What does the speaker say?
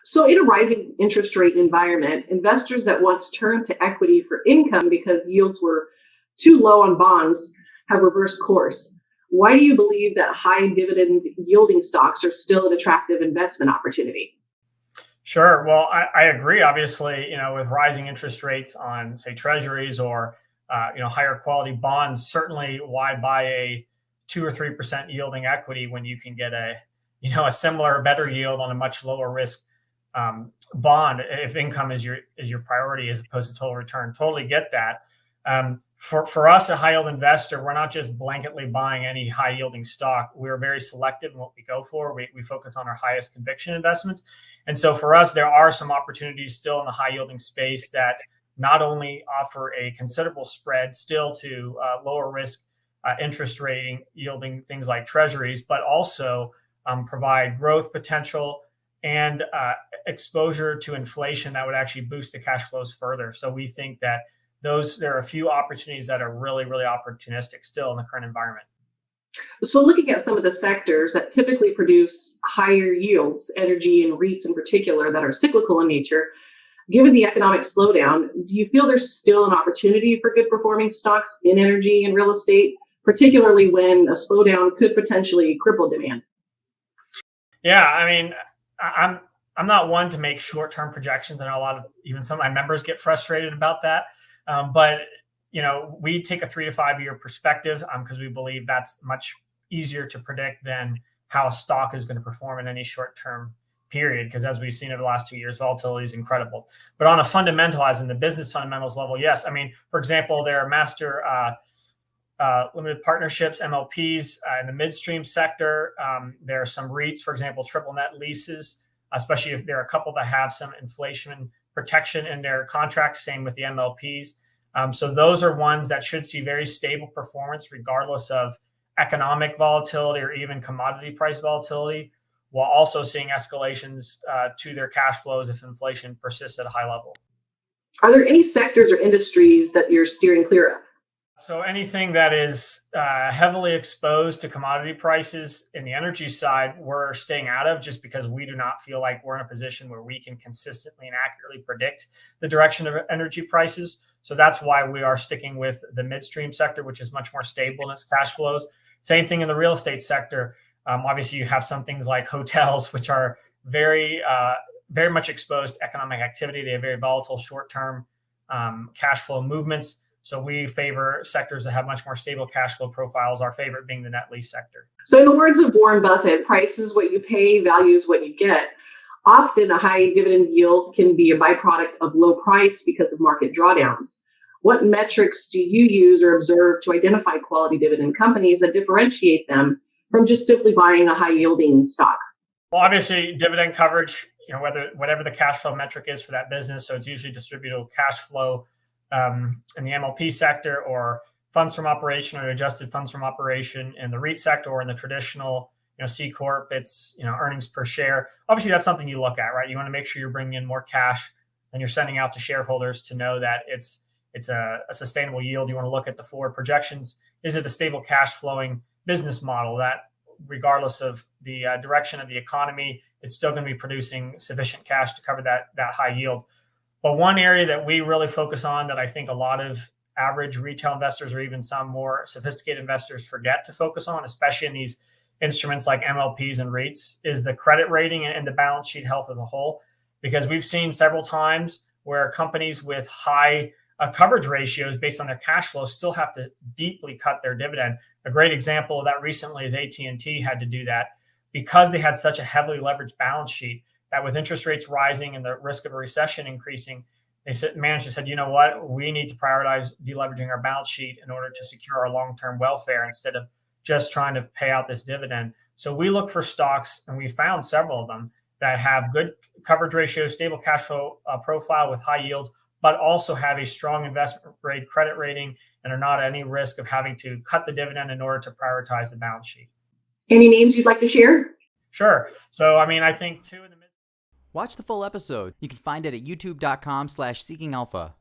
So, in a rising interest rate environment, investors that once turned to equity for income because yields were too low on bonds have reversed course. Why do you believe that high dividend yielding stocks are still an attractive investment opportunity? Sure. Well, I agree. Obviously, with rising interest rates on, say, treasuries or higher quality bonds, certainly why buy a 2 or 3% yielding equity when you can get a similar, better yield on a much lower risk bond if income is your priority as opposed to total return. Totally get that. For us, a high yield investor, we're not just blanketly buying any high yielding stock. We're very selective in what we go for. We focus on our highest conviction investments. And so for us, there are some opportunities still in the high yielding space that not only offer a considerable spread still to lower risk interest rating yielding things like treasuries, but also provide growth potential and exposure to inflation that would actually boost the cash flows further. So we think that there are a few opportunities that are really, really opportunistic still in the current environment. So, looking at some of the sectors that typically produce higher yields, energy and REITs in particular, that are cyclical in nature, given the economic slowdown, do you feel there's still an opportunity for good performing stocks in energy and real estate, particularly when a slowdown could potentially cripple demand? Yeah, I mean, I'm not one to make short term projections. I know even some of my members get frustrated about that. But we take a 3 to 5 year perspective because we believe that's much easier to predict than how a stock is going to perform in any short term period. Because as we've seen over the last 2 years, volatility is incredible. But on a fundamentalized in the business fundamentals level, yes. I mean, for example, there are master limited partnerships, MLPs in the midstream sector. There are some REITs, for example, triple net leases, especially if there are a couple that have some inflation protection in their contracts, same with the MLPs. So those are ones that should see very stable performance regardless of economic volatility or even commodity price volatility, while also seeing escalations to their cash flows if inflation persists at a high level. Are there any sectors or industries that you're steering clear of? So anything that is heavily exposed to commodity prices in the energy side, we're staying out of just because we do not feel like we're in a position where we can consistently and accurately predict the direction of energy prices. So that's why we are sticking with the midstream sector, which is much more stable in its cash flows. Same thing in the real estate sector. Obviously, you have some things like hotels, which are very much exposed to economic activity. They have very volatile short-term cash flow movements. So we favor sectors that have much more stable cash flow profiles, our favorite being the net lease sector. So, in the words of Warren Buffett, price is what you pay, value is what you get. Often, a high dividend yield can be a byproduct of low price because of market drawdowns. What metrics do you use or observe to identify quality dividend companies that differentiate them from just simply buying a high yielding stock? Well, obviously, dividend coverage, whatever the cash flow metric is for that business. So it's usually distributable cash flow in the MLP sector, or funds from operation or adjusted funds from operation in the REIT sector, or in the traditional C corp, it's earnings per share. Obviously, that's something you look at, right? You want to make sure you're bringing in more cash than you're sending out to shareholders to know that it's a sustainable yield. You want to look at the forward projections. Is it a stable cash flowing business model that, regardless of the direction of the economy, it's still going to be producing sufficient cash to cover that high yield? But one area that we really focus on that I think a lot of average retail investors or even some more sophisticated investors forget to focus on, especially in these instruments like MLPs and REITs, is the credit rating and the balance sheet health as a whole. Because we've seen several times where companies with high coverage ratios based on their cash flow still have to deeply cut their dividend. A great example of that recently is AT&T had to do that because they had such a heavily leveraged balance sheet that with interest rates rising and the risk of a recession increasing, management said, you know what, we need to prioritize deleveraging our balance sheet in order to secure our long-term welfare instead of just trying to pay out this dividend. So we look for stocks, and we found several of them that have good coverage ratios, stable cash flow profile with high yields, but also have a strong investment grade credit rating and are not at any risk of having to cut the dividend in order to prioritize the balance sheet. Any names you'd like to share? Sure. So, I think two in the Watch the full episode. You can find it at youtube.com/seekingalpha.